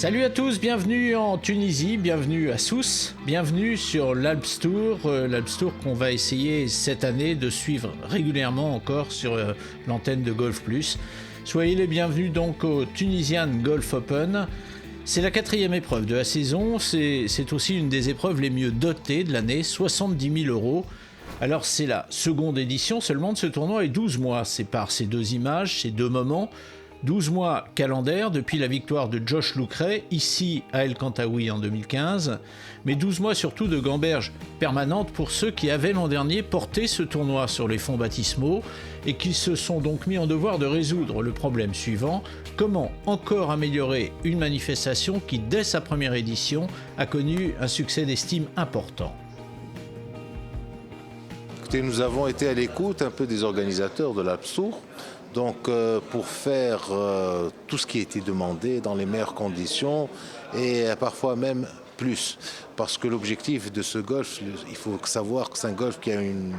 Salut à tous, bienvenue en Tunisie, bienvenue à Sousse, bienvenue sur l'Alps Tour qu'on va essayer cette année de suivre régulièrement encore sur l'antenne de Golf Plus. Soyez les bienvenus donc au Tunisian Golf Open. C'est la 4e épreuve de la saison, c'est aussi une des épreuves les mieux dotées de l'année, 70 000 €. Alors c'est la seconde édition seulement de ce tournoi et 12 mois séparent ces deux images, ces deux moments. 12 mois calendaire depuis la victoire de Josh Lucret, ici à El Kantaoui en 2015, mais 12 mois surtout de gamberge permanente pour ceux qui avaient l'an dernier porté ce tournoi sur les fonds baptismaux et qui se sont donc mis en devoir de résoudre le problème suivant, comment encore améliorer une manifestation qui, dès sa première édition, a connu un succès d'estime important. Écoutez, nous avons été à l'écoute un peu des organisateurs de l'Alps Tour. Donc pour faire tout ce qui a été demandé dans les meilleures conditions et parfois même plus. Parce que l'objectif de ce golf, il faut savoir que c'est un golf qui a une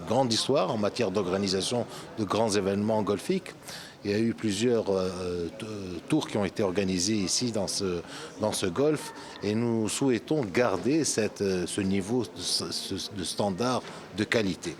grande histoire en matière d'organisation de grands événements golfiques. Il y a eu plusieurs tours qui ont été organisés ici dans ce golf et nous souhaitons garder ce niveau de standard de qualité.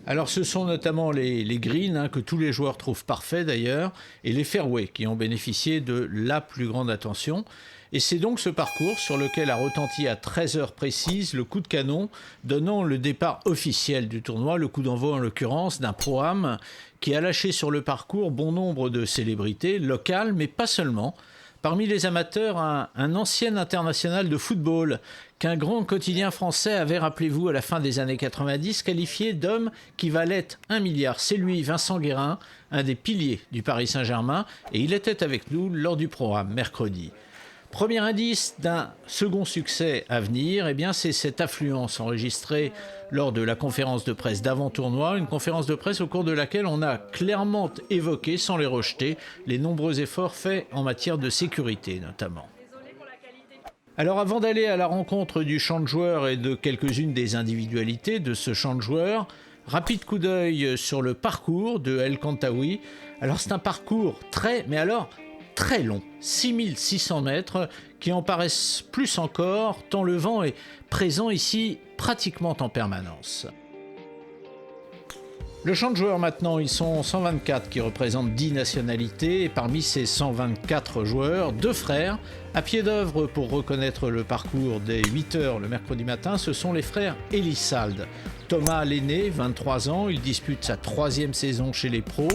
Alors ce sont notamment les greens que tous les joueurs trouvent parfaits d'ailleurs et les fairways qui ont bénéficié de la plus grande attention. Et c'est donc ce parcours sur lequel a retenti à 13 heures précises le coup de canon donnant le départ officiel du tournoi, le coup d'envoi en l'occurrence d'un pro-am qui a lâché sur le parcours bon nombre de célébrités locales mais pas seulement. Parmi les amateurs, un ancien international de football qu'un grand quotidien français avait, rappelez-vous, à la fin des années 90, qualifié d'homme qui valait 1 milliard. C'est lui, Vincent Guérin, un des piliers du Paris Saint-Germain, et il était avec nous lors du programme mercredi. Premier indice d'un second succès à venir, eh bien c'est cette affluence enregistrée lors de la conférence de presse d'avant-tournoi, une conférence de presse au cours de laquelle on a clairement évoqué, sans les rejeter, les nombreux efforts faits en matière de sécurité notamment. Alors avant d'aller à la rencontre du champ de joueurs et de quelques-unes des individualités de ce champ de joueurs, rapide coup d'œil sur le parcours de El Kantaoui. Alors c'est un parcours très long, 6600 mètres, qui en paraissent plus encore, tant le vent est présent ici pratiquement en permanence. Le champ de joueurs maintenant, ils sont 124 qui représentent 10 nationalités, et parmi ces 124 joueurs, 2 frères, à pied d'œuvre pour reconnaître le parcours dès 8h le mercredi matin, ce sont les frères Elissalde. Thomas l'aîné, 23 ans, il dispute sa 3e saison chez les pros.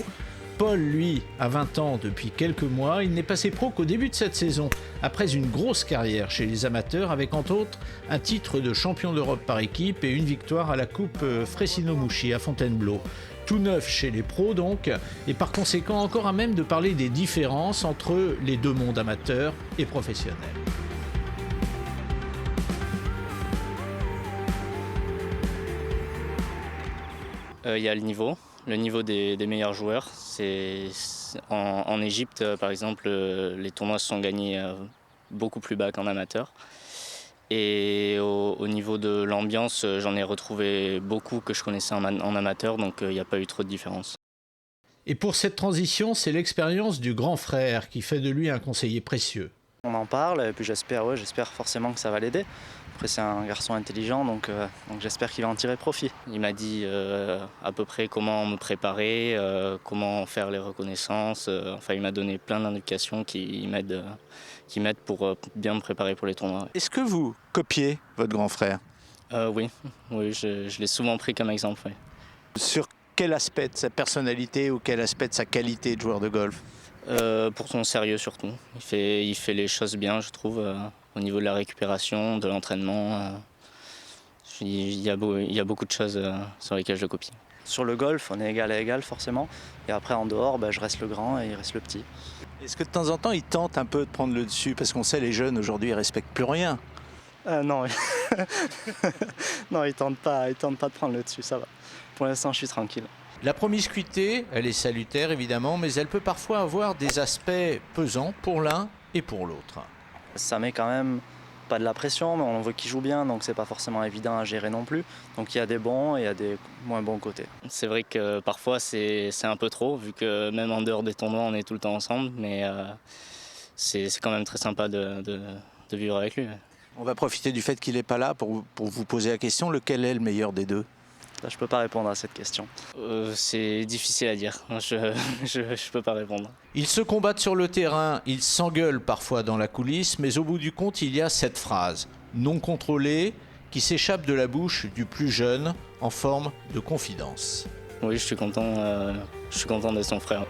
Paul, lui, a 20 ans depuis quelques mois. Il n'est passé pro qu'au début de cette saison, après une grosse carrière chez les amateurs, avec entre autres un titre de champion d'Europe par équipe et une victoire à la Coupe Fressino-Mouchi à Fontainebleau. Tout neuf chez les pros donc, et par conséquent encore à même de parler des différences entre les deux mondes amateurs et professionnels. Il y a le niveau des meilleurs joueurs. En Égypte, par exemple, les tournois se sont gagnés beaucoup plus bas qu'en amateur. Et au niveau de l'ambiance, j'en ai retrouvé beaucoup que je connaissais en amateur, donc il n'y a pas eu trop de différence. Et pour cette transition, c'est l'expérience du grand frère qui fait de lui un conseiller précieux. On en parle et puis j'espère forcément que ça va l'aider. Après c'est un garçon intelligent donc j'espère qu'il va en tirer profit. Il m'a dit à peu près comment me préparer, comment faire les reconnaissances. Enfin, il m'a donné plein d'indications qui m'aident pour bien me préparer pour les tournois. Est-ce que vous copiez votre grand frère ? Oui, je l'ai souvent pris comme exemple. Oui. Sur quel aspect de sa personnalité ou quel aspect de sa qualité de joueur de golf ? Pour son sérieux surtout. Il fait les choses bien, je trouve, au niveau de la récupération, de l'entraînement. Il y a beaucoup de choses sur lesquelles je le copie. Sur le golf, on est égal à égal forcément. Et après en dehors, je reste le grand et il reste le petit. Est-ce que de temps en temps, il tente un peu de prendre le dessus ? Parce qu'on sait, les jeunes aujourd'hui, ils respectent plus rien. Non, non, il tente pas de prendre le dessus, ça va. Pour l'instant, je suis tranquille. La promiscuité, elle est salutaire évidemment, mais elle peut parfois avoir des aspects pesants pour l'un et pour l'autre. Ça met quand même pas de la pression, mais on veut qu'il joue bien, donc c'est pas forcément évident à gérer non plus. Donc il y a des bons et il y a des moins bons côtés. C'est vrai que parfois c'est un peu trop, vu que même en dehors des tournois on est tout le temps ensemble, mais c'est quand même très sympa de vivre avec lui. On va profiter du fait qu'il n'est pas là pour vous poser la question, lequel est le meilleur des deux? Là, je peux pas répondre à cette question. C'est difficile à dire, je peux pas répondre. Ils se combattent sur le terrain, ils s'engueulent parfois dans la coulisse, mais au bout du compte, il y a cette phrase, non contrôlée, qui s'échappe de la bouche du plus jeune en forme de confidence. Oui, je suis content d'être son frère.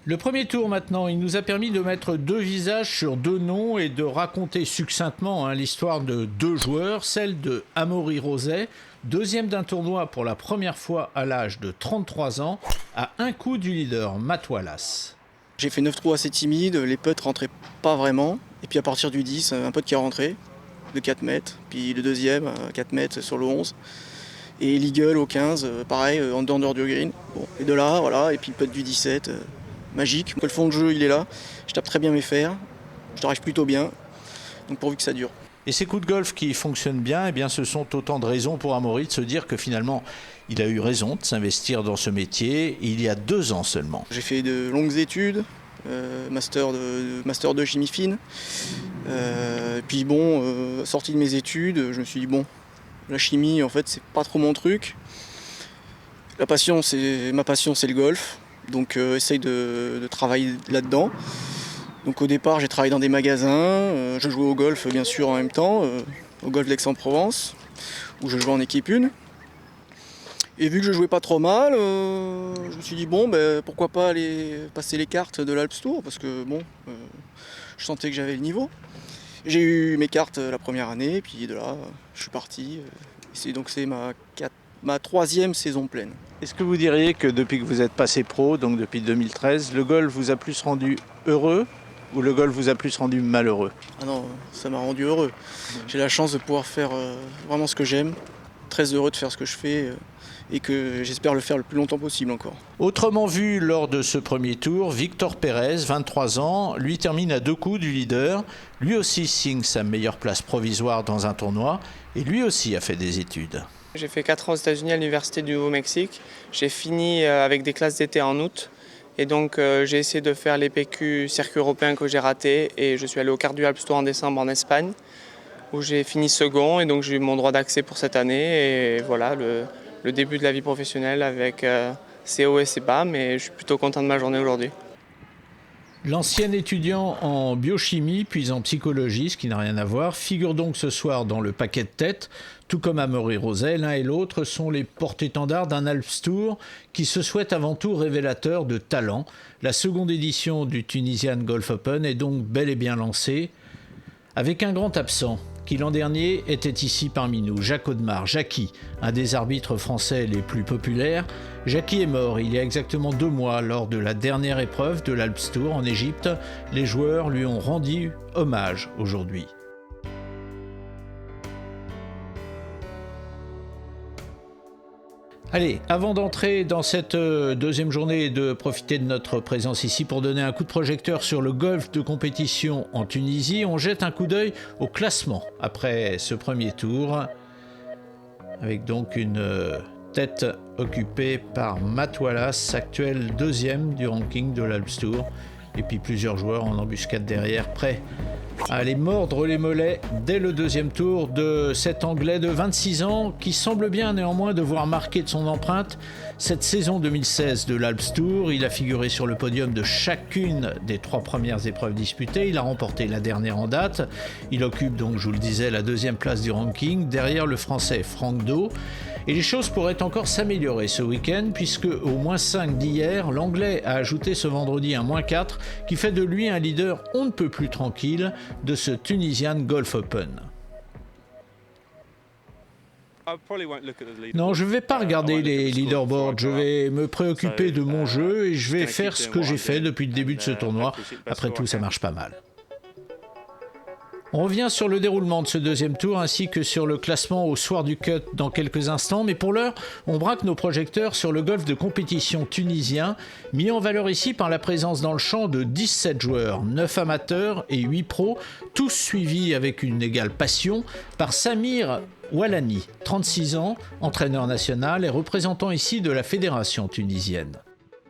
Le premier tour maintenant, il nous a permis de mettre deux visages sur deux noms et de raconter succinctement l'histoire de deux joueurs, celle de Amaury Roset, deuxième d'un tournoi pour la première fois à l'âge de 33 ans, à un coup du leader Matt Wallace. J'ai fait 9 trous assez timides, les putts rentraient pas vraiment, et puis à partir du 10, un putt qui est rentré, de 4 mètres, puis le deuxième à 4 mètres sur le 11, et l'eagle au 15, pareil, en dehors du green. Bon, et de là, voilà, et puis le putt du 17, magique. Le fond de jeu, il est là, je tape très bien mes fers, je drive plutôt bien, donc pourvu que ça dure. Et ces coups de golf qui fonctionnent bien, eh bien, ce sont autant de raisons pour Amaury de se dire que finalement, il a eu raison de s'investir dans ce métier il y a 2 ans seulement. J'ai fait de longues études, master 2 chimie fine. Puis bon, sorti de mes études, je me suis dit bon, la chimie en fait c'est pas trop mon truc. Ma passion c'est le golf, donc essaye de travailler là-dedans. Donc au départ j'ai travaillé dans des magasins, je jouais au golf bien sûr en même temps, au golf d'Aix-en-Provence, où je jouais en équipe 1. Et vu que je jouais pas trop mal, je me suis dit bon pourquoi pas aller passer les cartes de l'Alps Tour, parce que bon, je sentais que j'avais le niveau. J'ai eu mes cartes la première année, et puis de là je suis parti. C'est ma 3e saison pleine. Est-ce que vous diriez que depuis que vous êtes passé pro, donc depuis 2013, le golf vous a plus rendu heureux ou le golf vous a plus rendu malheureux? Ah non, ça m'a rendu heureux. J'ai la chance de pouvoir faire vraiment ce que j'aime, très heureux de faire ce que je fais et que j'espère le faire le plus longtemps possible encore. Autrement vu, lors de ce premier tour, Victor Pérez, 23 ans, lui termine à 2 coups du leader. Lui aussi signe sa meilleure place provisoire dans un tournoi et lui aussi a fait des études. J'ai fait 4 ans aux États-Unis à l'Université du Nouveau-Mexique. J'ai fini avec des classes d'été en août. Et donc j'ai essayé de faire les PQ circuit européen que j'ai raté. Et je suis allé au quart du Alps Tour en décembre en Espagne, où j'ai fini second. Et donc j'ai eu mon droit d'accès pour cette année. Et voilà, le début de la vie professionnelle avec ses hauts et ses bas. Mais je suis plutôt content de ma journée aujourd'hui. L'ancien étudiant en biochimie puis en psychologie, ce qui n'a rien à voir, figure donc ce soir dans le paquet de tête. Tout comme Amaury Roset, l'un et l'autre sont les porte-étendards d'un Alps Tour qui se souhaite avant tout révélateur de talent. La seconde édition du Tunisian Golf Open est donc bel et bien lancée, avec un grand absent qui l'an dernier était ici parmi nous, Jacques Audemars. Jackie, un des arbitres français les plus populaires. Jackie est mort il y a exactement 2 mois lors de la dernière épreuve de l'Alps Tour en Égypte. Les joueurs lui ont rendu hommage aujourd'hui. Allez, avant d'entrer dans cette deuxième journée et de profiter de notre présence ici pour donner un coup de projecteur sur le golf de compétition en Tunisie, on jette un coup d'œil au classement après ce premier tour, avec donc une tête occupée par Matt Wallace, actuel 2e du ranking de l'Alps Tour, et puis plusieurs joueurs en embuscade derrière, prêts à aller mordre les mollets dès le 2e tour de cet Anglais de 26 ans qui semble bien néanmoins devoir marquer de son empreinte cette saison 2016 de l'Alps Tour. Il a figuré sur le podium de chacune des 3 premières épreuves disputées. Il a remporté la dernière en date. Il occupe donc, je vous le disais, la 2e place du ranking derrière le Français Franck Do. Et les choses pourraient encore s'améliorer ce week-end puisque au -5 d'hier, l'Anglais a ajouté ce vendredi un -4 qui fait de lui un leader on ne peut plus tranquille de ce Tunisian Golf Open. Non, je ne vais pas regarder les leaderboards, je vais me préoccuper de mon jeu et je vais faire ce que j'ai fait depuis le début de ce tournoi. Après tout, ça marche pas mal. On revient sur le déroulement de ce 2e tour ainsi que sur le classement au soir du cut dans quelques instants, mais pour l'heure, on braque nos projecteurs sur le golf de compétition tunisien, mis en valeur ici par la présence dans le champ de 17 joueurs, 9 amateurs et 8 pros, tous suivis avec une égale passion par Samir Oualani, 36 ans, entraîneur national et représentant ici de la fédération tunisienne.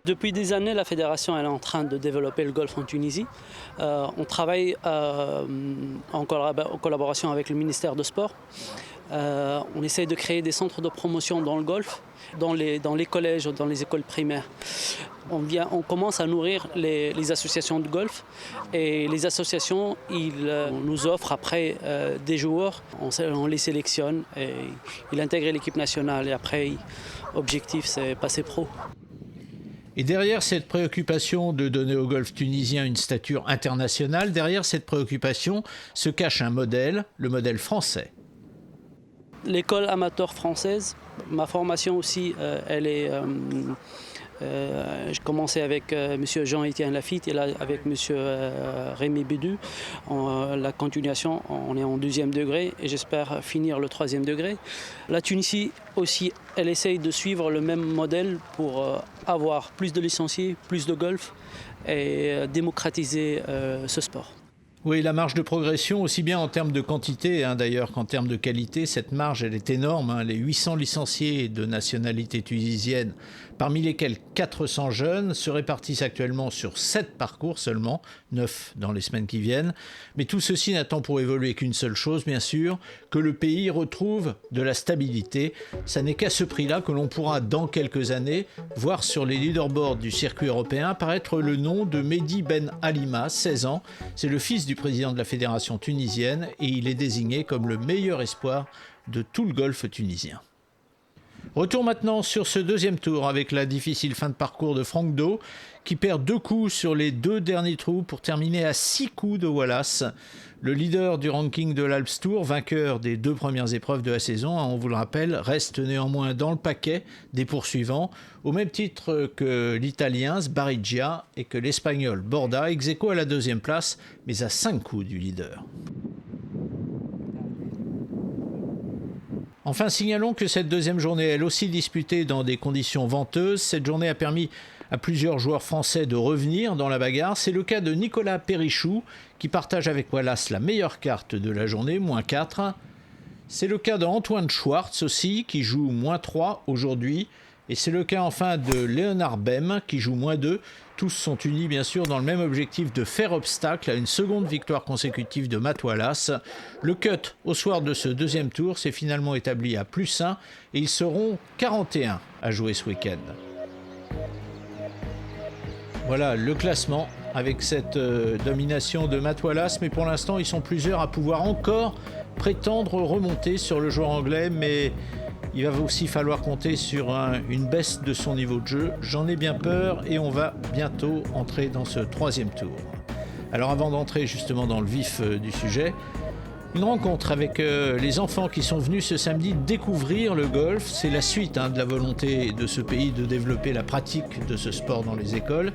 Depuis des années, la fédération elle est en train de développer le golf en Tunisie. On travaille en collaboration avec le ministère de Sport. On essaye de créer des centres de promotion dans le golf, dans les collèges, dans les écoles primaires. On commence à nourrir les associations de golf et les associations nous offrent après des joueurs. On les sélectionne et ils intègrent l'équipe nationale et après, objectif c'est passer pro. Et derrière cette préoccupation de donner au golf tunisien une stature internationale, derrière cette préoccupation se cache un modèle, le modèle français. L'école amateur française, ma formation aussi, elle est... j'ai commencé avec M. Jean-Étienne Lafitte et là avec M. Rémi Bédu. La continuation, on est en 2e degré et j'espère finir le 3e degré. La Tunisie aussi, elle essaye de suivre le même modèle pour avoir plus de licenciés, plus de golf et démocratiser ce sport. Oui, la marge de progression, aussi bien en termes de quantité d'ailleurs qu'en termes de qualité, cette marge elle est énorme. Les 800 licenciés de nationalité tunisienne, parmi lesquels 400 jeunes, se répartissent actuellement sur 7 parcours seulement, 9 dans les semaines qui viennent. Mais tout ceci n'attend pour évoluer qu'une seule chose, bien sûr, que le pays retrouve de la stabilité. Ça n'est qu'à ce prix-là que l'on pourra, dans quelques années, voir sur les leaderboards du circuit européen apparaître le nom de Mehdi Ben Alima, 16 ans. C'est le fils du président de la fédération tunisienne et il est désigné comme le meilleur espoir de tout le golf tunisien. Retour maintenant sur ce 2e tour avec la difficile fin de parcours de Franck Do qui perd 2 coups sur les 2 derniers trous pour terminer à 6 coups de Wallace. Le leader du ranking de l'Alps Tour, vainqueur des 2 premières épreuves de la saison, on vous le rappelle, reste néanmoins dans le paquet des poursuivants, au même titre que l'Italien Sbariggia et que l'Espagnol Borda, ex-aequo à la 2e place, mais à 5 coups du leader. Enfin, signalons que cette 2e journée, elle aussi disputée dans des conditions venteuses, cette journée a permis à plusieurs joueurs français de revenir dans la bagarre. C'est le cas de Nicolas Périchou, qui partage avec Wallace la meilleure carte de la journée, -4. C'est le cas d'Antoine Schwartz aussi, qui joue -3 aujourd'hui. Et c'est le cas enfin de Léonard Bem, qui joue -2. Tous sont unis bien sûr dans le même objectif de faire obstacle à une seconde victoire consécutive de Matt Wallace. Le cut au soir de ce 2e tour s'est finalement établi à +1 et ils seront 41 à jouer ce week-end. Voilà le classement avec cette domination de Matt Wallace, mais pour l'instant ils sont plusieurs à pouvoir encore prétendre remonter sur le joueur anglais, mais il va aussi falloir compter sur une baisse de son niveau de jeu. J'en ai bien peur et on va bientôt entrer dans ce 3e tour. Alors avant d'entrer justement dans le vif du sujet, une rencontre avec les enfants qui sont venus ce samedi découvrir le golf. C'est la suite de la volonté de ce pays de développer la pratique de ce sport dans les écoles.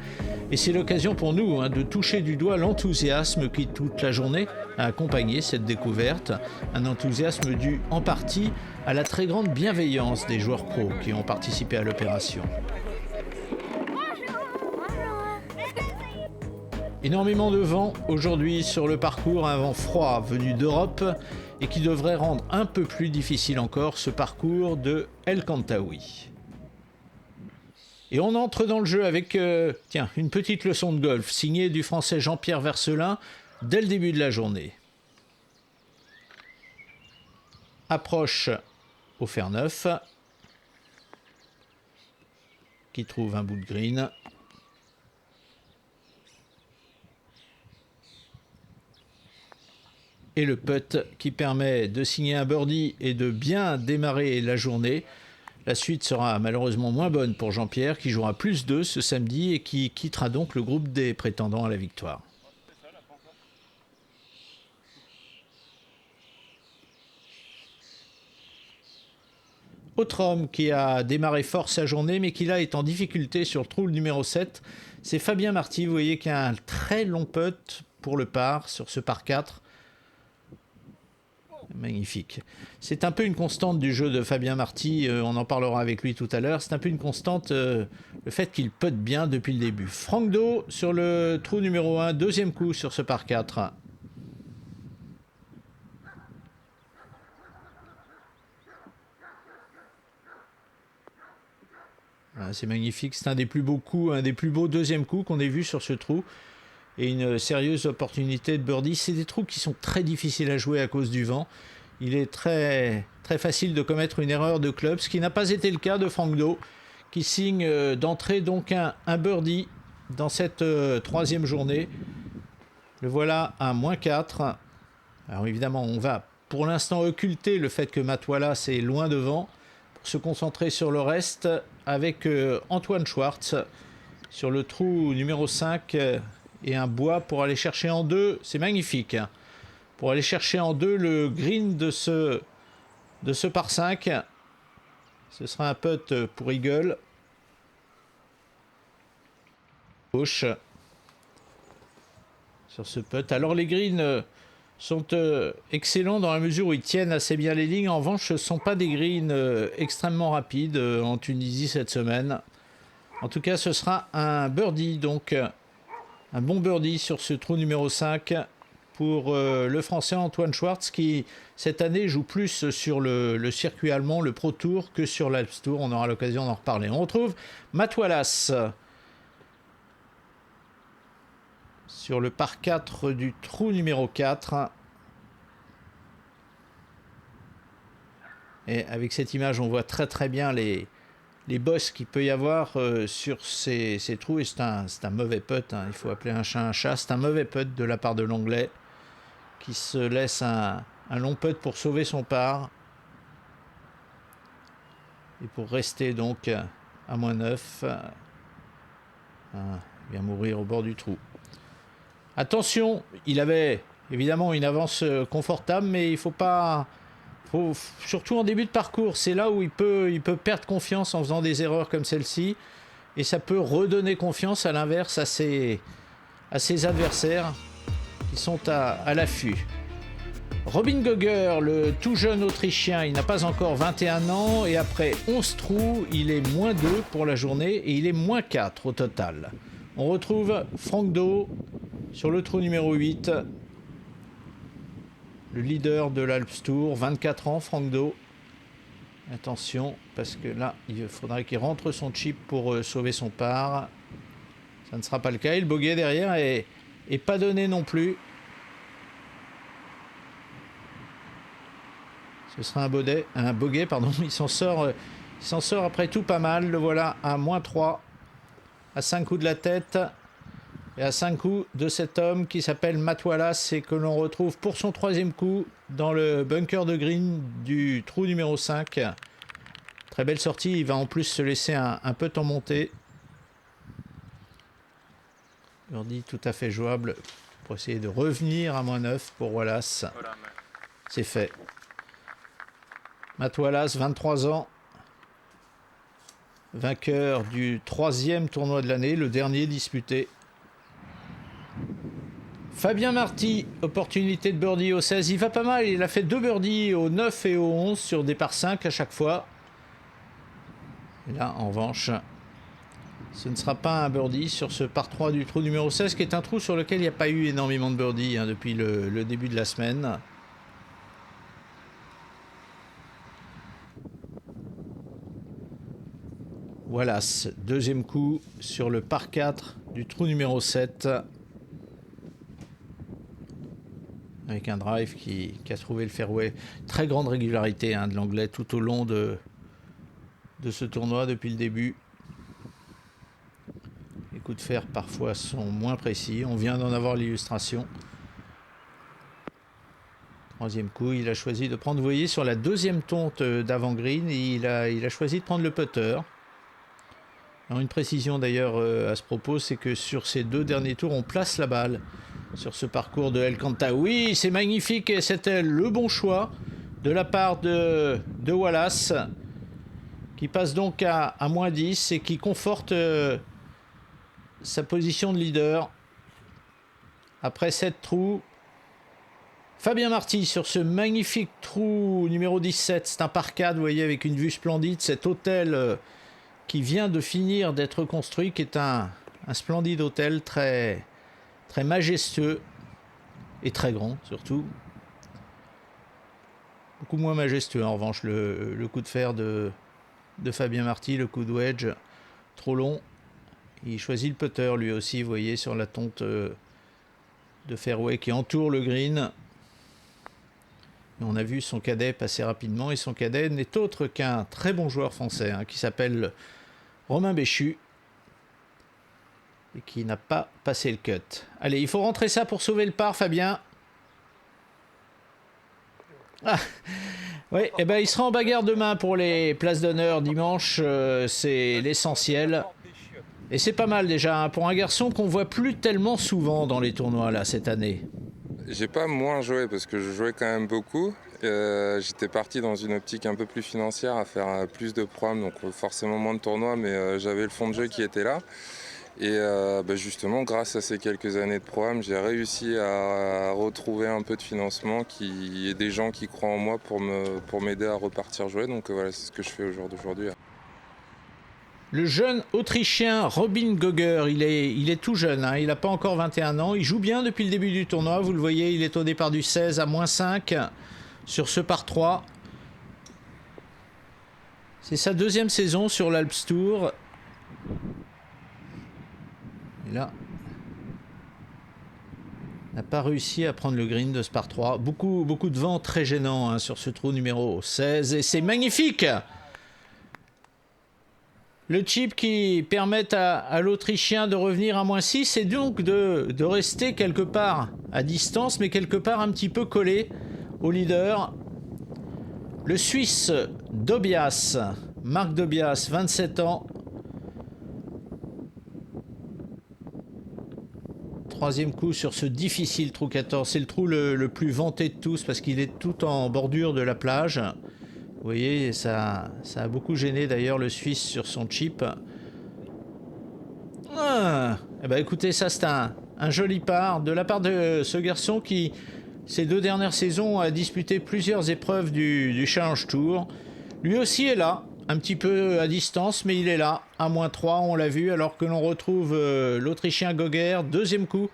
Et c'est l'occasion pour nous de toucher du doigt l'enthousiasme qui toute la journée a accompagné cette découverte. Un enthousiasme dû en partie à la très grande bienveillance des joueurs pros qui ont participé à l'opération. Énormément de vent aujourd'hui sur le parcours, un vent froid venu d'Europe et qui devrait rendre un peu plus difficile encore ce parcours de El Kantaoui. Et on entre dans le jeu avec une petite leçon de golf signée du français Jean-Pierre Vercelin dès le début de la journée. Approche au fer neuf qui trouve un bout de green. Et le putt qui permet de signer un birdie et de bien démarrer la journée. La suite sera malheureusement moins bonne pour Jean-Pierre qui jouera +2 ce samedi et qui quittera donc le groupe des prétendants à la victoire. Autre homme qui a démarré fort sa journée mais qui là est en difficulté sur le trou numéro 7, c'est Fabien Marty. Vous voyez qu'il y a un très long putt pour le par sur ce par 4. Magnifique. C'est un peu une constante du jeu de Fabien Marty, on en parlera avec lui tout à l'heure. C'est un peu une constante, le fait qu'il putte bien depuis le début. Franck Do sur le trou numéro 1, 2e coup sur ce par 4. c'est magnifique. C'est un des plus beaux coups, un des plus beaux deuxième coups qu'on ait vu sur ce trou. Et une sérieuse opportunité de birdie. C'est des trous qui sont très difficiles à jouer à cause du vent. Il est très, très facile de commettre une erreur de club, ce qui n'a pas été le cas de Frank Do, qui signe d'entrée donc un birdie dans cette troisième journée. Le voilà à -4. Alors évidemment, on va pour l'instant occulter le fait que Matt Wallace est loin devant pour se concentrer sur le reste avec Antoine Schwartz sur le trou numéro 5 et un bois pour aller chercher en 2. C'est magnifique. Pour aller chercher en 2 le green de ce par 5. Ce sera un putt pour Eagle. Gauche. Sur ce putt. Alors les greens sont excellents dans la mesure où ils tiennent assez bien les lignes. En revanche, ce ne sont pas des greens extrêmement rapides en Tunisie cette semaine. En tout cas, ce sera un birdie, donc un bon birdie sur ce trou numéro 5 pour le Français Antoine Schwartz qui, cette année, joue plus sur le circuit allemand, le Pro Tour, que sur l'Alps Tour. On aura l'occasion d'en reparler. On retrouve Matt Wallace sur le par 4 du trou numéro 4. Et avec cette image, on voit très très bien les bosses qu'il peut y avoir sur ces trous. Et c'est un mauvais putt, hein. Il faut appeler un chat un chat. C'est un mauvais putt de la part de l'Anglais qui se laisse un long putt pour sauver son par. Et pour rester donc à -9. Il vient mourir au bord du trou. Attention, il avait évidemment une avance confortable, mais il faut surtout en début de parcours, c'est là où il peut perdre confiance en faisant des erreurs comme celle-ci, et ça peut redonner confiance à l'inverse à ses adversaires qui sont à l'affût. Robin Gogger, le tout jeune Autrichien, il n'a pas encore 21 ans, et après 11 trous, il est -2 pour la journée, et il est -4 au total. On retrouve Frank Do sur le trou numéro 8. Le leader de l'Alps Tour, 24 ans, Frank Do. Attention, parce que là, il faudrait qu'il rentre son chip pour sauver son par. Ça ne sera pas le cas. Et le bogey derrière est pas donné non plus. Ce sera un bogey, pardon. Il s'en sort après tout pas mal. Le voilà à -3, à 5 coups de la tête. Et à 5 coups de cet homme qui s'appelle Matt Wallace et que l'on retrouve pour son troisième coup dans le bunker de green du trou numéro 5. Très belle sortie, il va en plus se laisser un peu en montée. Birdie tout à fait jouable pour essayer de revenir à -9 pour Wallace. C'est fait. Matt Wallace, 23 ans. Vainqueur du 3e tournoi de l'année, le dernier disputé. Fabien Marty, opportunité de birdie au 16, il va pas mal, il a fait 2 birdies au 9 et au 11 sur des par 5 à chaque fois. Et là, en revanche, ce ne sera pas un birdie sur ce par 3 du trou numéro 16, qui est un trou sur lequel il n'y a pas eu énormément de birdies depuis le début de la semaine. Wallace, deuxième coup sur le par 4 du trou numéro 7. Avec un drive qui a trouvé le fairway. Très grande régularité de l'Anglais tout au long de ce tournoi depuis le début. Les coups de fer parfois sont moins précis. On vient d'en avoir l'illustration. Troisième coup, il a choisi de prendre, vous voyez, sur la deuxième tonte d'avant-green, il a choisi de prendre le putter. Alors une précision d'ailleurs à ce propos, c'est que sur ces 2 derniers tours, on place la balle sur ce parcours de El Canta. Oui, c'est magnifique et c'était le bon choix de la part de Wallace, qui passe donc à -10 et qui conforte sa position de leader après 7 trous. Fabien Marty sur ce magnifique trou numéro 17, c'est un par 4, vous voyez, avec une vue splendide, cet hôtel qui vient de finir d'être construit, qui est un splendide hôtel très, très majestueux et très grand surtout. Beaucoup moins majestueux en revanche le coup de fer de Fabien Marty, le coup de wedge trop long. Il choisit le putter lui aussi, vous voyez, sur la tonte de fairway qui entoure le green. Et on a vu son cadet passer rapidement, et son cadet n'est autre qu'un très bon joueur français qui s'appelle Romain Béchu et qui n'a pas passé le cut. Allez, il faut rentrer ça pour sauver le par, Fabien. Ah, oui, et ben il sera en bagarre demain pour les places d'honneur dimanche, c'est l'essentiel. Et c'est pas mal déjà pour un garçon qu'on voit plus tellement souvent dans les tournois là cette année. J'ai pas moins joué parce que je jouais quand même beaucoup. J'étais parti dans une optique un peu plus financière à faire plus de programmes, donc forcément moins de tournois, mais j'avais le fond de jeu qui était là. Et justement, grâce à ces quelques années de programme, j'ai réussi à retrouver un peu de financement et des gens qui croient en moi pour m'aider à repartir jouer. Donc voilà, c'est ce que je fais au jour d'aujourd'hui. Le jeune Autrichien Robin Gogger, il est tout jeune, il n'a pas encore 21 ans, il joue bien depuis le début du tournoi, vous le voyez, il est au départ du 16 à -5 sur ce par 3. C'est sa deuxième saison sur l'Alps Tour. Et là, il n'a pas réussi à prendre le green de ce par 3. Beaucoup de vent très gênant sur ce trou numéro 16, et c'est magnifique! Le chip qui permet à l'Autrichien de revenir à -6 et donc de rester quelque part à distance, mais quelque part un petit peu collé au leader. Le Suisse Dobias, Marc Dobias, 27 ans. Troisième coup sur ce difficile trou 14. C'est le trou le plus vanté de tous parce qu'il est tout en bordure de la plage. Vous voyez, ça a beaucoup gêné d'ailleurs le Suisse sur son chip. Eh ben écoutez, ça c'est un joli par de la part de ce garçon qui, ces 2 dernières saisons, a disputé plusieurs épreuves du Challenge Tour. Lui aussi est là, un petit peu à distance, mais il est là, à -3, on l'a vu, alors que l'on retrouve l'Autrichien Gogger, deuxième coup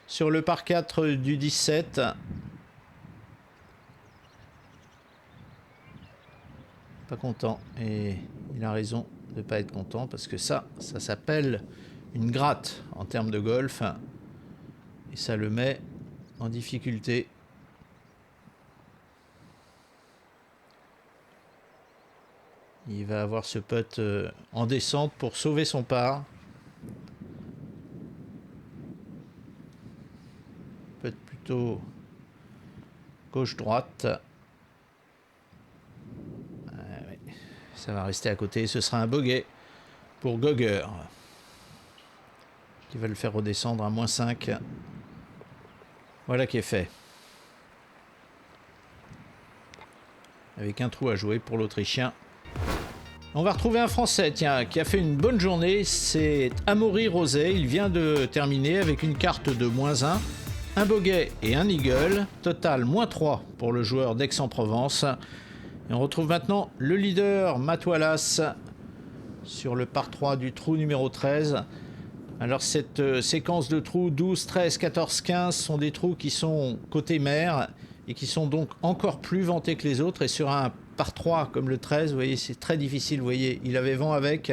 sur le par 4 du 17. Pas content, et il a raison de ne pas être content parce que ça s'appelle une gratte en termes de golf et ça le met en difficulté. Il va avoir ce putt en descente pour sauver son par. Putt plutôt gauche-droite. Ça va rester à côté. Ce sera un bogey pour Gogger, qui va le faire redescendre à -5. Voilà qui est fait. Avec un trou à jouer pour l'Autrichien. On va retrouver un Français, tiens, qui a fait une bonne journée. C'est Amaury Roset. Il vient de terminer avec une carte de -1, un bogey et un eagle. Total -3 pour le joueur d'Aix-en-Provence. Et on retrouve maintenant le leader Matt Wallace sur le par 3 du trou numéro 13. Alors cette séquence de trous 12, 13, 14, 15 sont des trous qui sont côté mer et qui sont donc encore plus ventés que les autres. Et sur un par 3 comme le 13, vous voyez, c'est très difficile. Vous voyez, il avait vent avec,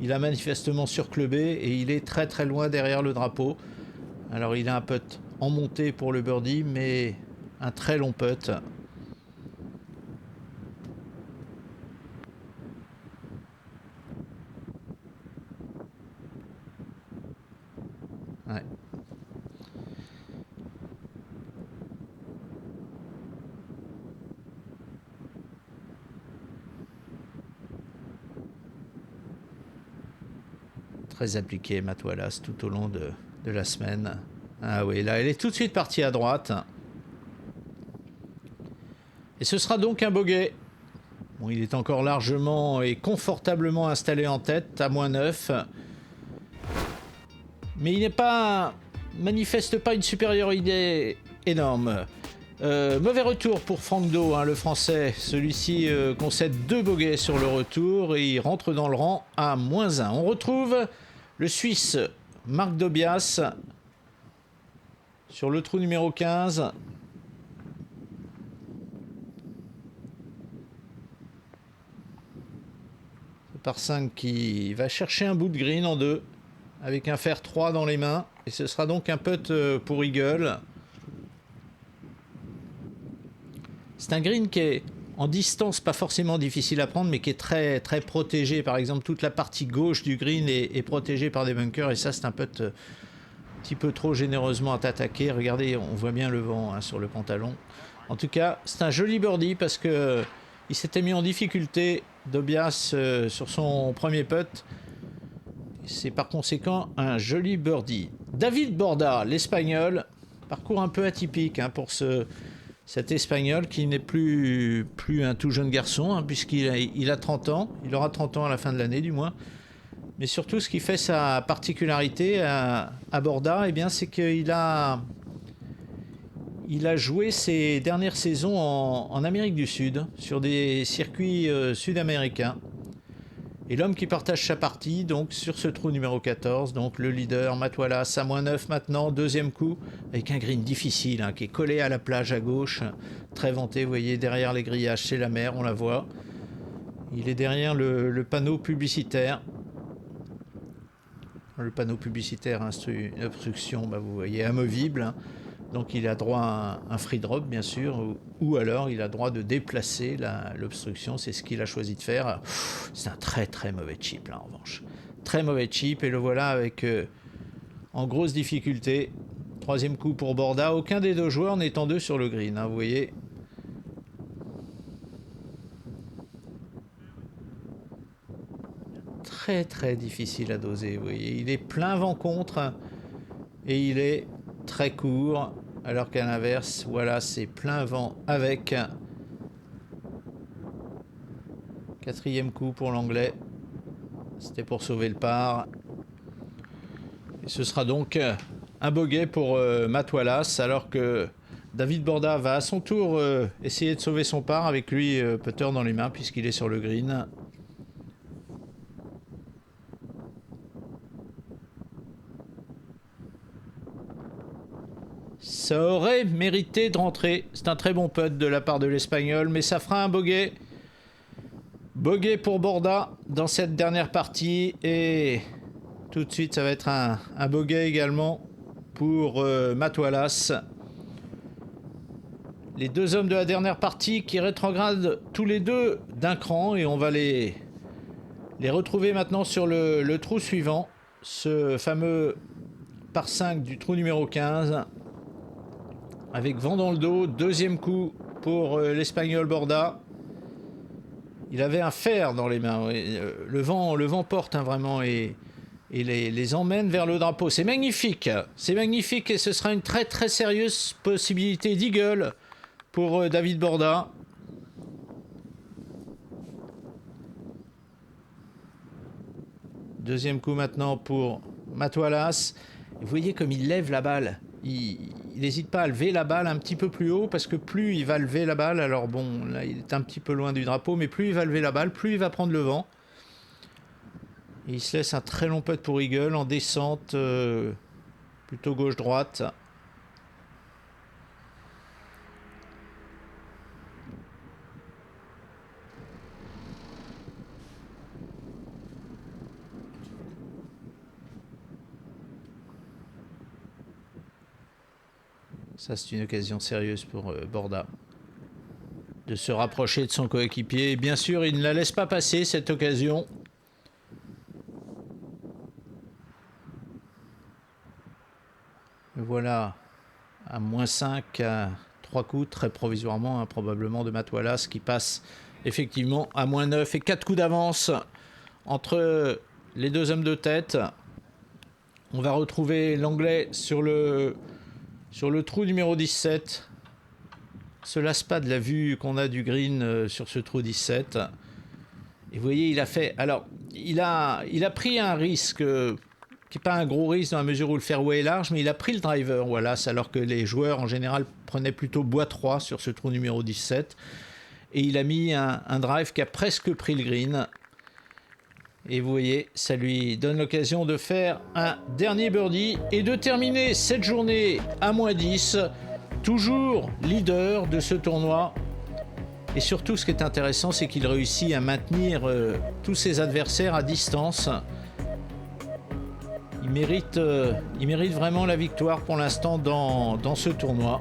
il a manifestement surclubé et il est très très loin derrière le drapeau. Alors il a un putt en montée pour le birdie, mais un très long putt. Ouais. Très appliqué Matt Wallace tout au long de la semaine. Ah oui, là, elle est tout de suite partie à droite. Et ce sera donc un bogey. Bon, il est encore largement et confortablement installé en tête, à -9. Mais il n'est pas, manifeste pas une supériorité énorme. Mauvais retour pour Franck Do, le français. Celui-ci concède 2 bogeys sur le retour et il rentre dans le rang à -1. On retrouve le Suisse Marc Dobias sur le trou numéro 15. par 5 qui va chercher un bout de green en 2 avec un fer 3 dans les mains. Et ce sera donc un putt pour Eagle. C'est un green qui est en distance pas forcément difficile à prendre, mais qui est très, très protégé. Par exemple, toute la partie gauche du green est protégée par des bunkers. Et ça, c'est un putt un petit peu trop généreusement attaqué. Regardez, on voit bien le vent sur le pantalon. En tout cas, c'est un joli birdie parce que il s'était mis en difficulté, Dobias, sur son premier putt. C'est par conséquent un joli birdie. David Borda, l'Espagnol, parcours un peu atypique pour cet Espagnol qui n'est plus un tout jeune garçon, puisqu'il a 30 ans. Il aura 30 ans à la fin de l'année, du moins. Mais surtout, ce qui fait sa particularité à Borda, eh bien, c'est qu'il a joué ses dernières saisons en Amérique du Sud, sur des circuits sud-américains. Et l'homme qui partage sa partie, donc sur ce trou numéro 14, donc le leader, Matt Wallace, à -9 maintenant, deuxième coup, avec un green difficile, qui est collé à la plage à gauche, très venté, vous voyez, derrière les grillages, c'est la mer, on la voit. Il est derrière le panneau publicitaire. Le panneau publicitaire obstruction, vous voyez, amovible. Donc il a droit à un free drop, bien sûr, ou alors il a droit de déplacer l'obstruction. C'est ce qu'il a choisi de faire. C'est un très très mauvais chip, là, en revanche. Très mauvais chip, et le voilà avec en grosse difficulté. Troisième coup pour Borda. Aucun des deux joueurs n'étant deux sur le green, vous voyez. Très très difficile à doser, vous voyez. Il est plein vent contre et il est très court, alors qu'à l'inverse, voilà, c'est plein vent avec. Quatrième coup pour l'anglais. C'était pour sauver le par. Et ce sera donc un bogey pour Matt Wallace, alors que David Borda va à son tour essayer de sauver son par, avec lui putter dans les mains puisqu'il est sur le green. Ça aurait mérité de rentrer. C'est un très bon putt de la part de l'Espagnol, mais ça fera un bogey. Bogey pour Borda dans cette dernière partie. Et tout de suite, ça va être un bogey également pour Matt Wallace. Les deux hommes de la dernière partie qui rétrogradent tous les deux d'un cran. Et on va les retrouver maintenant sur le trou suivant. Ce fameux par 5 du trou numéro 15. Avec vent dans le dos, deuxième coup pour l'Espagnol Borda. Il avait un fer dans les mains. Le vent porte vraiment et les emmène vers le drapeau. C'est magnifique et ce sera une très très sérieuse possibilité d'eagle pour David Borda. Deuxième coup maintenant pour Matt Wallace. Vous voyez comme il lève la balle. Il n'hésite pas à lever la balle un petit peu plus haut, parce que plus il va lever la balle, alors bon, là il est un petit peu loin du drapeau, mais plus il va lever la balle, plus il va prendre le vent. Et il se laisse un très long putt pour eagle en descente, plutôt gauche-droite. Ça, c'est une occasion sérieuse pour Borda de se rapprocher de son coéquipier. Et bien sûr, il ne la laisse pas passer, cette occasion. Voilà, à -5, à 3 coups, très provisoirement, probablement, de Matt Wallace, qui passe effectivement à -9 et 4 coups d'avance entre les deux hommes de tête. On va retrouver l'anglais sur le trou numéro 17. Se lasse pas de la vue qu'on a du green sur ce trou 17. Et vous voyez, il a fait... Alors, il a pris un risque qui n'est pas un gros risque dans la mesure où le fairway est large, mais il a pris le driver, Wallace, alors que les joueurs en général prenaient plutôt bois 3 sur ce trou numéro 17. Et il a mis un drive qui a presque pris le green. Et vous voyez, ça lui donne l'occasion de faire un dernier birdie et de terminer cette journée à -10, toujours leader de ce tournoi. Et surtout, ce qui est intéressant, c'est qu'il réussit à maintenir tous ses adversaires à distance. Il mérite vraiment la victoire pour l'instant dans ce tournoi.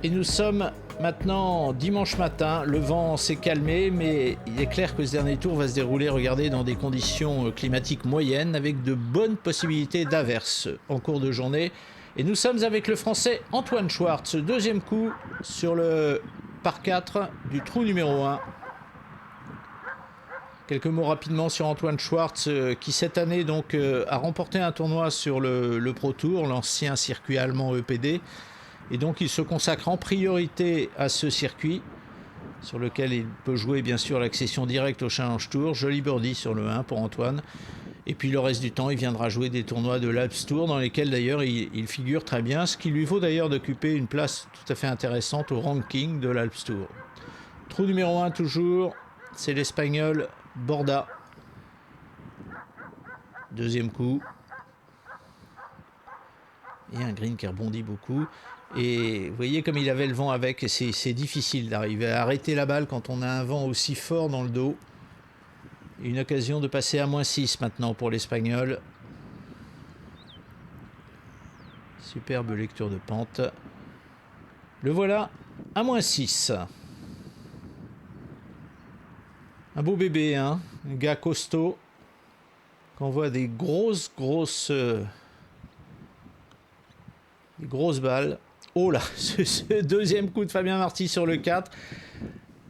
Et nous sommes maintenant dimanche matin. Le vent s'est calmé, mais il est clair que ce dernier tour va se dérouler, regardez, dans des conditions climatiques moyennes, avec de bonnes possibilités d'averses en cours de journée. Et nous sommes avec le Français Antoine Schwartz. Deuxième coup sur le par 4 du trou numéro 1. Quelques mots rapidement sur Antoine Schwartz qui cette année donc a remporté un tournoi sur le Pro Tour, l'ancien circuit allemand EPD. Et donc il se consacre en priorité à ce circuit sur lequel il peut jouer bien sûr l'accession directe au Challenge Tour. Joli birdie sur le 1 pour Antoine. Et puis le reste du temps, il viendra jouer des tournois de l'Alps Tour dans lesquels d'ailleurs il figure très bien, ce qui lui vaut d'ailleurs d'occuper une place tout à fait intéressante au ranking de l'Alps Tour. Trou numéro 1 toujours, c'est l'Espagnol Borda. Deuxième coup. Et un green qui rebondit beaucoup. Et vous voyez comme il avait le vent avec, et c'est difficile d'arriver à arrêter la balle quand on a un vent aussi fort dans le dos. Une occasion de passer à -6 maintenant pour l'Espagnol. Superbe lecture de pente. Le voilà à -6. Un beau bébé, hein, un gars costaud. Qu'on voit des grosses balles. Oh là, ce deuxième coup de Fabien Marty sur le 4.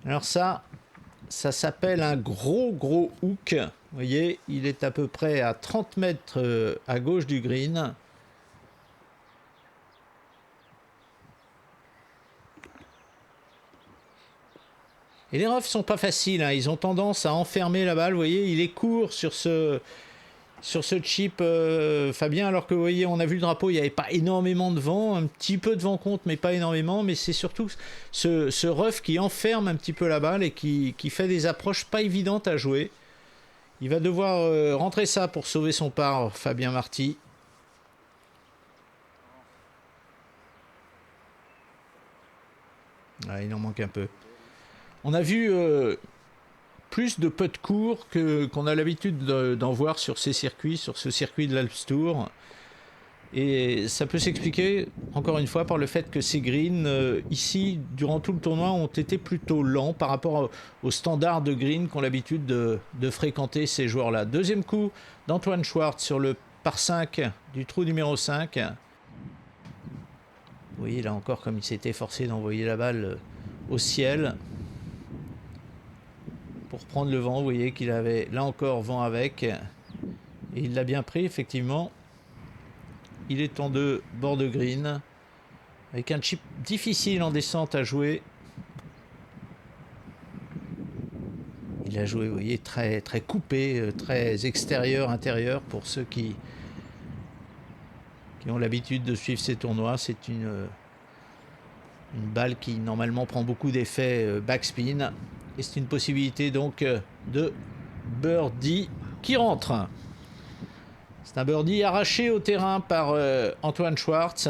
Alors ça s'appelle un gros hook. Vous voyez, il est à peu près à 30 mètres à gauche du green. Et les roughs sont pas faciles, hein. Ils ont tendance à enfermer la balle. Vous voyez, il est court sur ce chip Fabien, alors que vous voyez, on a vu le drapeau, il n'y avait pas énormément de vent, un petit peu de vent contre, mais pas énormément. Mais c'est surtout ce rough qui enferme un petit peu la balle et qui fait des approches pas évidentes à jouer. Il va devoir rentrer ça pour sauver son par, Fabien Marty. Ah, il en manque un peu. On a vu plus de putts courts qu'on a l'habitude d'en voir sur ces circuits, sur ce circuit de l'Alps Tour. Et ça peut s'expliquer, encore une fois, par le fait que ces greens, ici, durant tout le tournoi, ont été plutôt lents par rapport aux standards de green qu'ont l'habitude de fréquenter ces joueurs-là. Deuxième coup d'Antoine Schwartz sur le par 5 du trou numéro 5. Vous voyez là encore comme il s'était forcé d'envoyer la balle au ciel pour prendre le vent. Vous voyez qu'il avait là encore vent avec, et il l'a bien pris effectivement. Il est en 2 bord de green avec un chip difficile en descente à jouer. Il a joué, vous voyez, très coupé, très extérieur intérieur pour ceux qui ont l'habitude de suivre ces tournois. C'est une balle qui normalement prend beaucoup d'effets backspin. Et c'est une possibilité donc de birdie qui rentre. C'est un birdie arraché au terrain par Antoine Schwartz.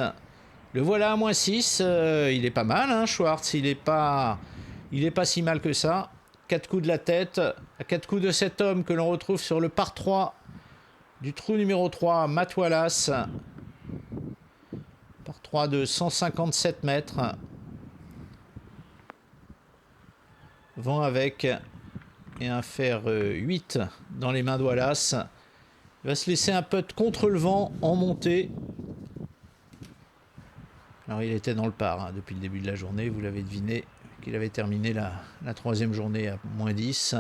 Le voilà à -6. Il est pas mal, hein, Schwartz. Il est pas si mal que ça. 4 coups de la tête. À 4 coups de cet homme que l'on retrouve sur le par 3 du trou numéro 3, Matt Wallace. Par 3 de 157 mètres. Vent avec et un fer 8 dans les mains de Wallace. Il va se laisser un putt contre le vent en montée. Alors il était dans le par hein, depuis le début de la journée, vous l'avez deviné, qu'il avait terminé la troisième journée à -10.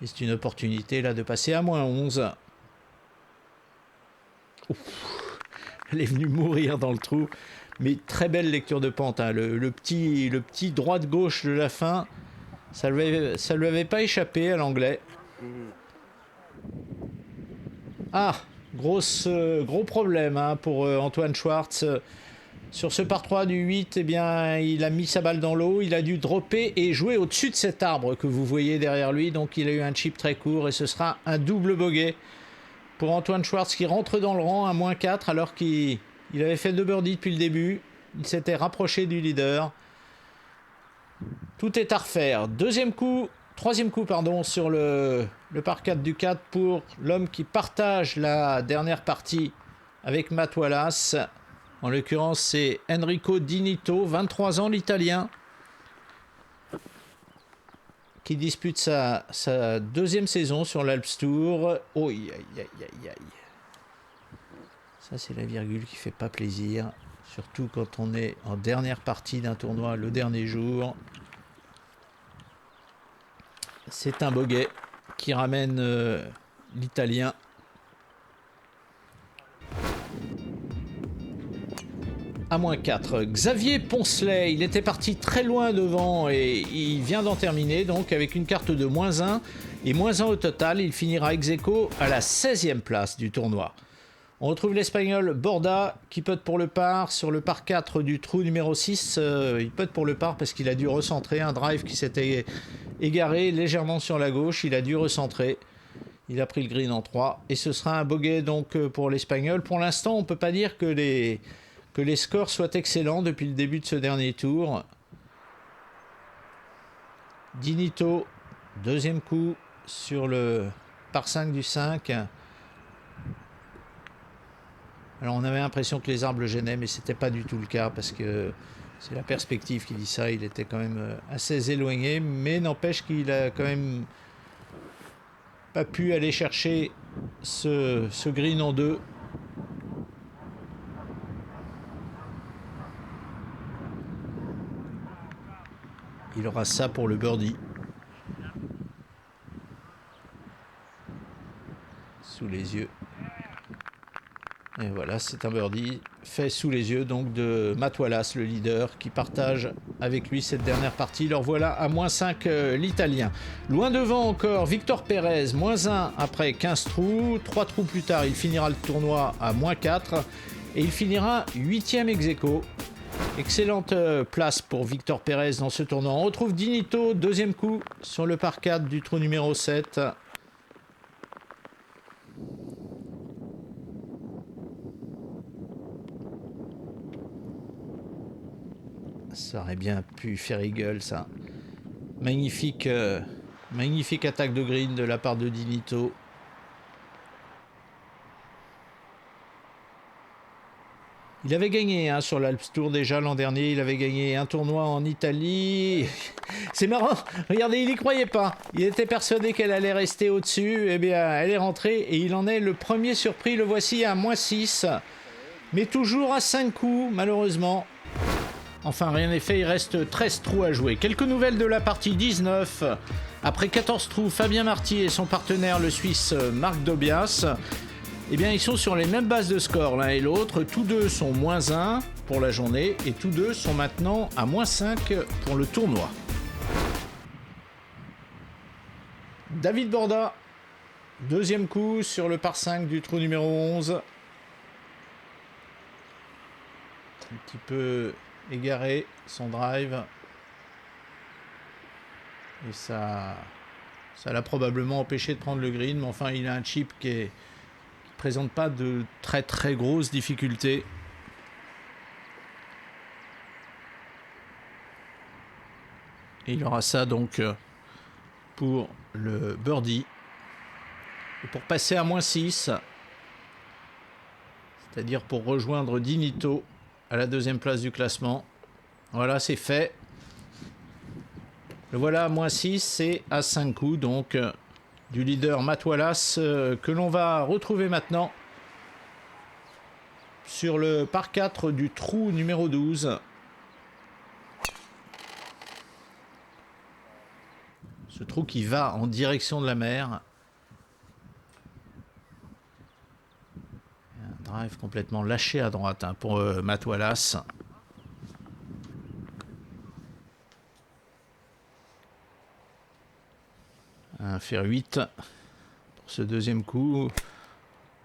Et c'est une opportunité là de passer à -11. Ouf, elle est venue mourir dans le trou, mais très belle lecture de pente. Hein. Le petit droite-gauche de la fin. Ça lui avait pas échappé à l'anglais. Ah, gros problème hein, pour Antoine Schwartz. Sur ce par 3 du 8, eh bien, il a mis sa balle dans l'eau. Il a dû dropper et jouer au-dessus de cet arbre que vous voyez derrière lui. Donc il a eu un chip très court et ce sera un double bogey pour Antoine Schwartz qui rentre dans le rang à -4 alors qu'il avait fait 2 birdies depuis le début. Il s'était rapproché du leader. Tout est à refaire. Troisième coup, sur le par 4 du 4 pour l'homme qui partage la dernière partie avec Matt Wallace. En l'occurrence, c'est Enrico Di Nitto, 23 ans, l'Italien, qui dispute sa deuxième saison sur l'Alps Tour. Oh, aïe, aïe, aïe, aïe. Ça, c'est la virgule qui fait pas plaisir, surtout quand on est en dernière partie d'un tournoi, le dernier jour. C'est un bogey qui ramène l'Italien. À -4. Xavier Poncelet, il était parti très loin devant et il vient d'en terminer, donc avec une carte de -1 et -1 au total. Il finira ex aequo à la 16e place du tournoi. On retrouve l'Espagnol Borda qui putt pour le par sur le par 4 du trou numéro 6. Il putt pour le par parce qu'il a dû recentrer un drive qui s'était égaré légèrement sur la gauche. Il a dû recentrer. Il a pris le green en 3 et ce sera un bogey donc pour l'Espagnol. Pour l'instant, on ne peut pas dire que les scores soient excellents depuis le début de ce dernier tour. Di Nitto, deuxième coup sur le par 5 du 5. Alors on avait l'impression que les arbres le gênaient, mais c'était pas du tout le cas parce que c'est la perspective qui dit ça. Il était quand même assez éloigné, mais n'empêche qu'il a quand même pas pu aller chercher ce green en 2. Il aura ça pour le birdie. Sous les yeux. Et voilà, c'est un birdie fait sous les yeux donc de Matt Wallace, le leader, qui partage avec lui cette dernière partie. Alors voilà, à -5 l'Italien. Loin devant encore, Victor Pérez, -1 après 15 trous. 3 trous plus tard, il finira le tournoi à -4. Et il finira 8e ex aequo. Excellente place pour Victor Pérez dans ce tournoi. On retrouve Di Nitto, deuxième coup sur le par 4 du trou numéro 7. Ça aurait bien pu faire eagle, ça. Magnifique attaque de green de la part de Di Nitto. Il avait gagné sur l'Alps Tour déjà l'an dernier. Il avait gagné un tournoi en Italie. C'est marrant. Regardez, il n'y croyait pas. Il était persuadé qu'elle allait rester au-dessus. Eh bien, elle est rentrée et il en est le premier surpris. Le voici à -6. Mais toujours à 5 coups, malheureusement. Enfin, rien n'est fait, il reste 13 trous à jouer. Quelques nouvelles de la partie 19. Après 14 trous, Fabien Marty et son partenaire, le Suisse Marc Dobias, eh bien, ils sont sur les mêmes bases de score l'un et l'autre. Tous deux sont -1 pour la journée et tous deux sont maintenant à -5 pour le tournoi. David Borda, deuxième coup sur le par 5 du trou numéro 11. Un petit peu égaré son drive et ça l'a probablement empêché de prendre le green, mais enfin il a un chip qui présente pas de très très grosses difficultés. Et il aura ça donc pour le birdie et pour passer à -6, c'est-à-dire pour rejoindre Di Nitto à la deuxième place du classement. Voilà, c'est fait. Le voilà à -6 et à 5 coups donc du leader Matt Wallace que l'on va retrouver maintenant sur le par 4 du trou numéro 12. Ce trou qui va en direction de la mer. Un drive complètement lâché à droite pour Matt Wallace. Un fer 8 pour ce deuxième coup.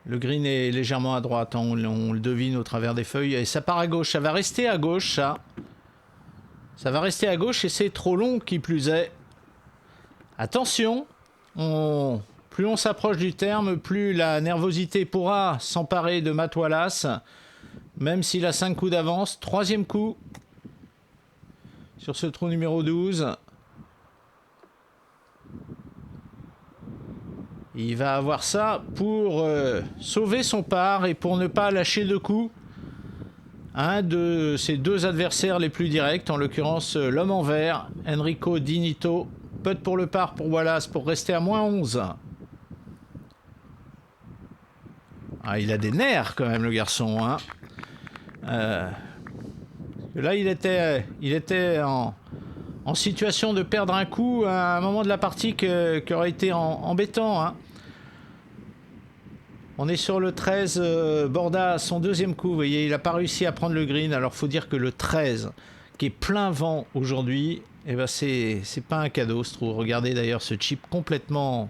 Le green est légèrement à droite, on le devine au travers des feuilles. Et ça part à gauche, ça va rester à gauche, ça. Ça va rester à gauche et c'est trop long qui plus est. Attention, plus on s'approche du terme, plus la nervosité pourra s'emparer de Matt Wallace. même s'il a 5 coups d'avance. Troisième coup sur ce trou numéro 12. Il va avoir ça pour sauver son par et pour ne pas lâcher de coups. Un de ses deux adversaires les plus directs, en l'occurrence l'homme en vert, Enrico Di Nitto. Putt pour le par pour Wallace pour rester à moins 11. Ah, il a des nerfs quand même, le garçon. Hein. Là, il était en situation de perdre un coup à un moment de la partie qui aurait été embêtant. Hein. On est sur le 13, Borda, son deuxième coup. Vous voyez, il n'a pas réussi à prendre le green. Alors, il faut dire que le 13, qui est plein vent aujourd'hui, eh ben, c'est pas un cadeau, ce trou. Regardez d'ailleurs ce chip complètement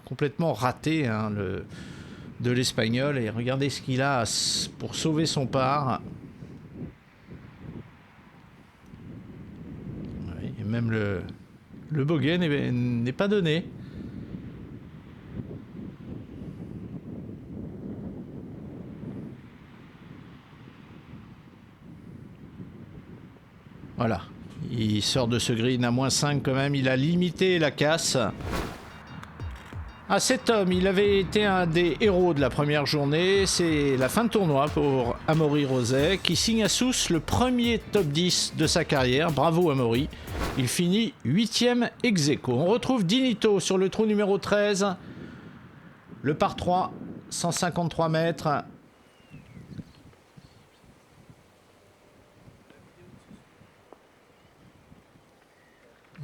raté hein, de l'Espagnol. Et regardez ce qu'il a pour sauver son par. Oui, et même le bogey n'est pas donné. Voilà, il sort de ce green à moins 5 quand même, il a limité la casse. Ah, cet homme, il avait été un des héros de la première journée, c'est la fin de tournoi pour Amaury Roset, qui signe à Sousse le premier top 10 de sa carrière, bravo Amaury. Il finit 8e ex aequo. On retrouve Di Nitto sur le trou numéro 13, le par 3, 153 mètres.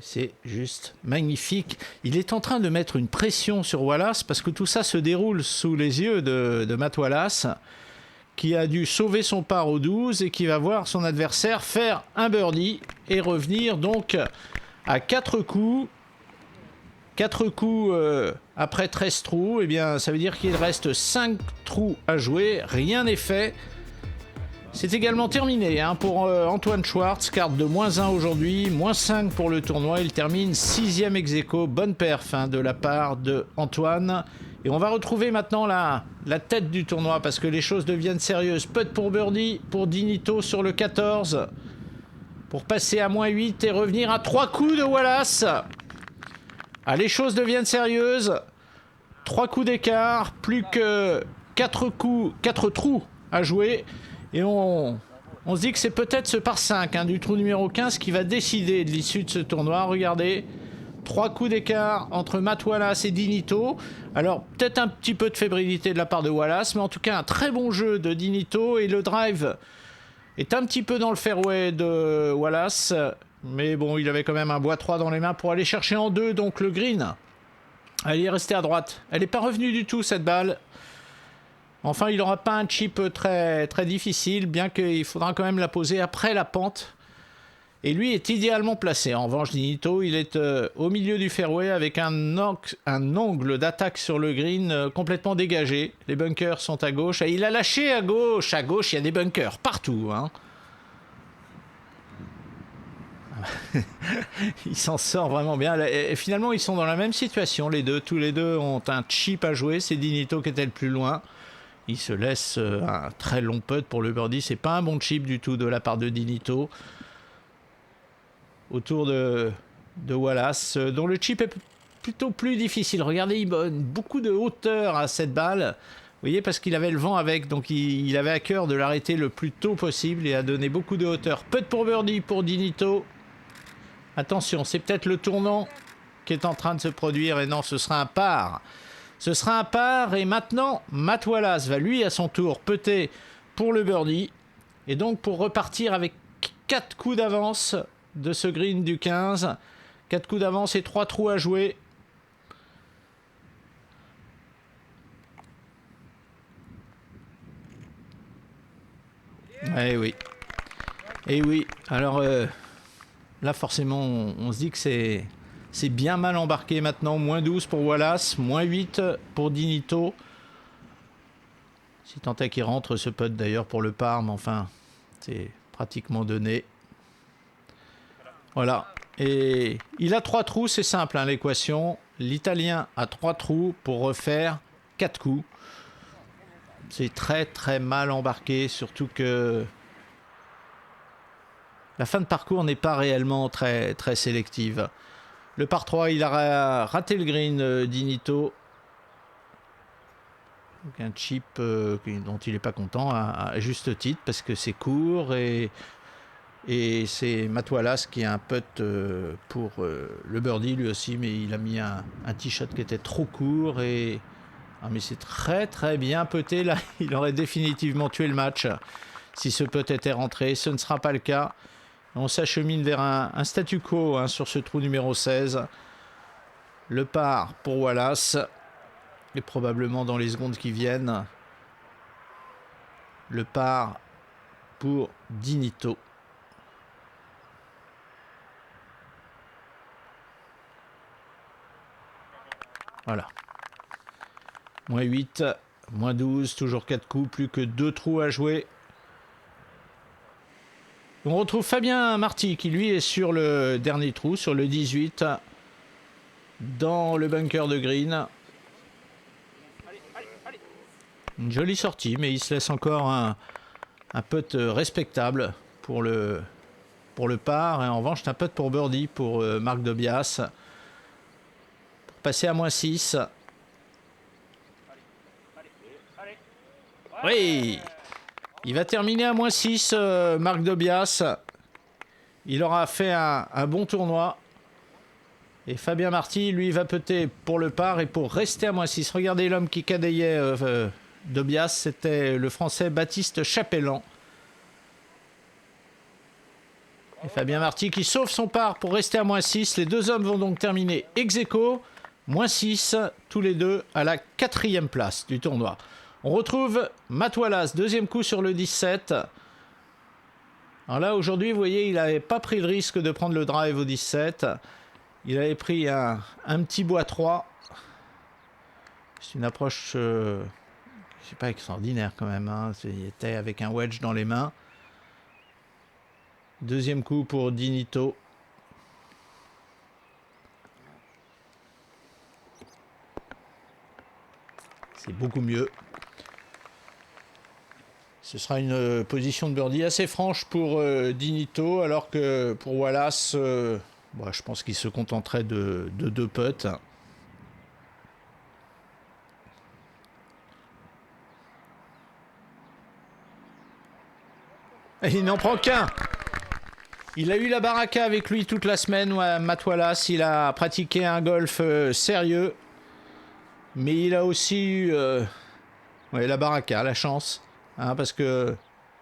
C'est juste magnifique. Il est en train de mettre une pression sur Wallace parce que tout ça se déroule sous les yeux de Matt Wallace, qui a dû sauver son par au 12 et qui va voir son adversaire faire un birdie et revenir donc à 4 coups. 4 coups après 13 trous. Eh bien, ça veut dire qu'il reste 5 trous à jouer. Rien n'est fait. C'est également terminé hein, pour Antoine Schwartz, carte de moins 1 aujourd'hui, moins 5 pour le tournoi. Il termine 6e ex aequo, bonne perf hein, de la part de Antoine. Et on va retrouver maintenant la tête du tournoi parce que les choses deviennent sérieuses. Putt pour birdie pour Di Nitto sur le 14 pour passer à moins 8 et revenir à 3 coups de Wallace. Ah, les choses deviennent sérieuses. 3 coups d'écart, plus que 4 trous à jouer. Et on se dit que c'est peut-être ce par 5 hein, du trou numéro 15 qui va décider de l'issue de ce tournoi. Regardez, 3 coups d'écart entre Matt Wallace et Di Nitto. Alors, peut-être un petit peu de fébrilité de la part de Wallace, mais en tout cas, un très bon jeu de Di Nitto. Et le drive est un petit peu dans le fairway de Wallace. Mais bon, il avait quand même un bois 3 dans les mains pour aller chercher en 2. Donc, le green, elle est restée à droite. Elle n'est pas revenue du tout, cette balle. Enfin, il n'aura pas un chip très, très difficile, bien qu'il faudra quand même la poser après la pente. Et lui est idéalement placé. En revanche, Di Nitto, il est au milieu du fairway avec un angle d'attaque sur le green complètement dégagé. Les bunkers sont à gauche. Et il a lâché à gauche. À gauche, il y a des bunkers partout. Hein. Il s'en sort vraiment bien. Et finalement, ils sont dans la même situation, les deux. Tous les deux ont un chip à jouer. C'est Di Nitto qui était le plus loin. Il se laisse un très long putt pour le birdie. C'est pas un bon chip du tout de la part de Di Nitto. Autour de Wallace, dont le chip est plutôt plus difficile. Regardez, il donne beaucoup de hauteur à cette balle. Vous voyez, parce qu'il avait le vent avec, donc il avait à cœur de l'arrêter le plus tôt possible et a donné beaucoup de hauteur. Putt pour birdie pour Di Nitto. Attention, c'est peut-être le tournant qui est en train de se produire. Et non, ce sera un par. Ce sera un par et maintenant, Matt Wallace va lui à son tour putter pour le birdie. Et donc pour repartir avec 4 coups d'avance de ce green du 15. 4 coups d'avance et 3 trous à jouer. Eh oui. Eh oui. Alors là forcément on se dit que c'est bien mal embarqué maintenant. Moins 12 pour Wallace, moins 8 pour Di Nitto. Si tant est qu'il rentre ce putt d'ailleurs pour le par, mais enfin, c'est pratiquement donné. Voilà. Et il a 3 trous, c'est simple hein, l'équation. L'Italien a 3 trous pour refaire 4 coups. C'est très très mal embarqué, surtout que la fin de parcours n'est pas réellement très, très sélective. Le par 3, il a raté le green d'Inito. Donc un chip dont il n'est pas content, à juste titre, parce que c'est court et c'est Matt Wallace qui a un putt pour le birdie lui aussi, mais il a mis un tee shot qui était trop court mais c'est très très bien putté là. Il aurait définitivement tué le match si ce putt était rentré. Ce ne sera pas le cas. On s'achemine vers un statu quo sur ce trou numéro 16. Le par pour Wallace. Et probablement dans les secondes qui viennent, le par pour Dinito. Voilà. Moins 8, moins 12, toujours 4 coups, plus que 2 trous à jouer. On retrouve Fabien Marty qui lui est sur le dernier trou, sur le 18, dans le bunker de green. Une jolie sortie, mais il se laisse encore un putt respectable pour le par. Et en revanche, c'est un putt pour birdie pour Marc Dobias. Pour passer à moins 6. Oui, il va terminer à moins 6, Marc Dobias. Il aura fait un bon tournoi. Et Fabien Marty, lui, va putter pour le par et pour rester à moins 6. Regardez l'homme qui cadayait Dobias, c'était le Français Baptiste Chapellan. Et Fabien Marty qui sauve son par pour rester à moins 6. Les deux hommes vont donc terminer ex aequo, moins 6, tous les deux à la 4e place du tournoi. On retrouve Matt Wallace, deuxième coup sur le 17. Alors là, aujourd'hui, vous voyez, il n'avait pas pris le risque de prendre le drive au 17. Il avait pris un petit bois 3. C'est une approche... c'est pas extraordinaire quand même, Il était avec un wedge dans les mains. Deuxième coup pour Dinito. C'est beaucoup mieux. Ce sera une position de birdie assez franche pour Dinito, alors que pour Wallace, je pense qu'il se contenterait de 2 putts. Et il n'en prend qu'un. Il a eu la baraka avec lui toute la semaine, Matt Wallace. Il a pratiqué un golf sérieux. Mais il a aussi eu la baraka, la chance. Parce que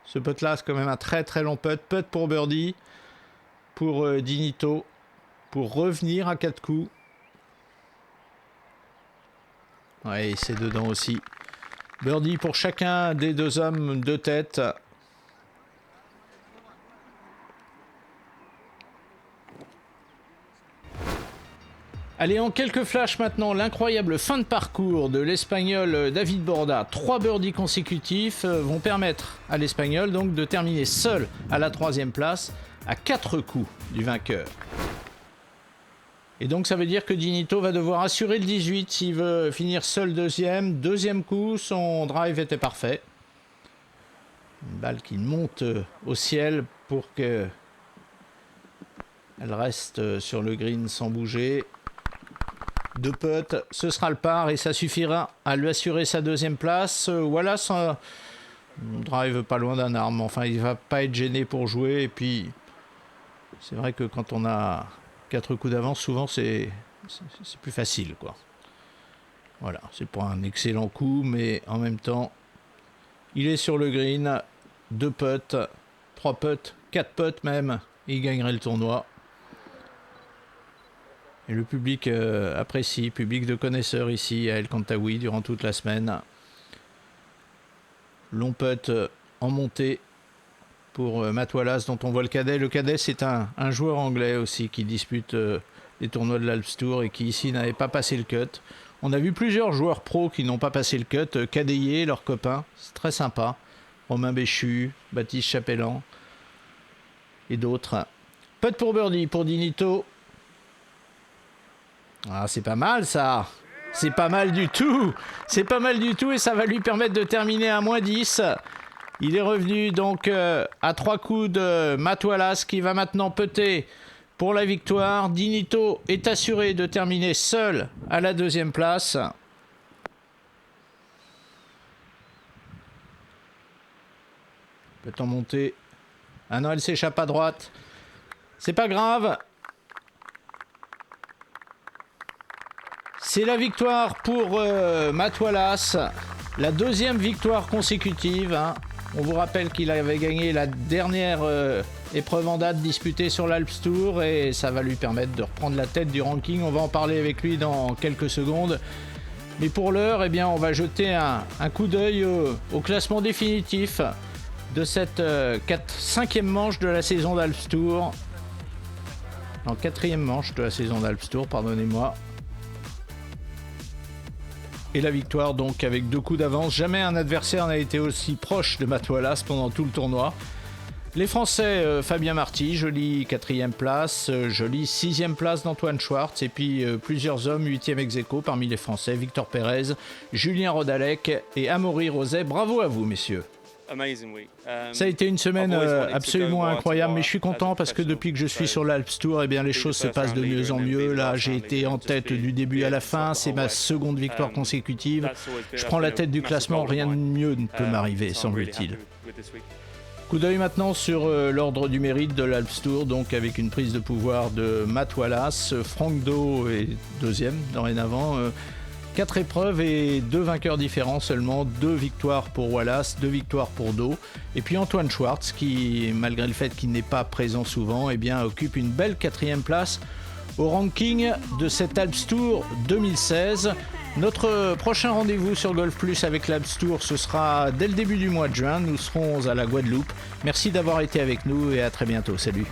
ce putt-là, c'est quand même un très très long putt. Putt pour birdie, pour Dinito, pour revenir à 4 coups. Ouais, c'est dedans aussi. Birdie pour chacun des deux hommes de tête. Allez, en quelques flashs maintenant, l'incroyable fin de parcours de l'Espagnol David Borda. 3 birdies consécutifs vont permettre à l'Espagnol donc de terminer seul à la 3e place, à 4 coups du vainqueur. Et donc ça veut dire que Dinito va devoir assurer le 18 s'il veut finir seul deuxième. Deuxième coup, son drive était parfait. Une balle qui monte au ciel pour qu'elle reste sur le green sans bouger. 2 putts, ce sera le par et ça suffira à lui assurer sa 2e place. Wallace drive pas loin d'un arbre, enfin il va pas être gêné pour jouer. Et puis c'est vrai que quand on a 4 coups d'avance, souvent c'est plus facile, quoi. Voilà, c'est pas un excellent coup, mais en même temps il est sur le green. 2 putts, 3 putts, 4 putts même, il gagnerait le tournoi. Et le public apprécie, public de connaisseurs ici à El Kantaoui durant toute la semaine. Long putt en montée pour Matt Wallace, dont on voit le cadet. Le cadet, c'est un joueur anglais aussi qui dispute les tournois de l'Alps Tour et qui ici n'avait pas passé le cut. On a vu plusieurs joueurs pros qui n'ont pas passé le cut, cadayer leurs copains, c'est très sympa. Romain Béchu, Baptiste Chapellan et d'autres. Putt pour birdie pour Dinito. Ah, c'est pas mal ça. C'est pas mal du tout. C'est pas mal du tout et ça va lui permettre de terminer à moins 10. Il est revenu donc à 3 coups de Matt Wallace qui va maintenant putter pour la victoire. Dinito est assuré de terminer seul à la 2e place. Peut-on monter? Ah non, elle s'échappe à droite. C'est pas grave. C'est la victoire pour Matt Wallace. La 2e victoire consécutive. Hein. On vous rappelle qu'il avait gagné la dernière épreuve en date disputée sur l'Alps Tour et ça va lui permettre de reprendre la tête du ranking. On va en parler avec lui dans quelques secondes. Mais pour l'heure, eh bien, on va jeter un coup d'œil au classement définitif de cette 5e manche de la saison d'Alps Tour. En 4e manche de la saison d'Alps Tour, pardonnez-moi. Et la victoire donc avec 2 coups d'avance. Jamais un adversaire n'a été aussi proche de Matt Wallace pendant tout le tournoi. Les Français, Fabien Marty, jolie 4e place, jolie 6e place d'Antoine Schwartz, et puis plusieurs hommes 8e ex-aequo parmi les Français, Victor Pérez, Julien Rodalec et Amaury Roset. Bravo à vous, messieurs. Ça a été une semaine absolument incroyable, mais je suis content parce que depuis que je suis sur l'Alps Tour, eh bien, les choses se passent de mieux en mieux. Là, j'ai été en tête du début à la fin, c'est ma 2e victoire consécutive. Je prends la tête du classement, rien de mieux ne peut m'arriver, semble-t-il. Coup d'œil maintenant sur l'ordre du mérite de l'Alps Tour, donc avec une prise de pouvoir de Matt Wallace. Franck Do est 2e dorénavant. 4 épreuves et 2 vainqueurs différents seulement, 2 victoires pour Wallace, 2 victoires pour Do. Et puis Antoine Schwartz qui, malgré le fait qu'il n'est pas présent souvent, eh bien, occupe une belle 4e place au ranking de cet Alps Tour 2016. Notre prochain rendez-vous sur Golf Plus avec l'Alps Tour, ce sera dès le début du mois de juin. Nous serons à la Guadeloupe. Merci d'avoir été avec nous et à très bientôt. Salut.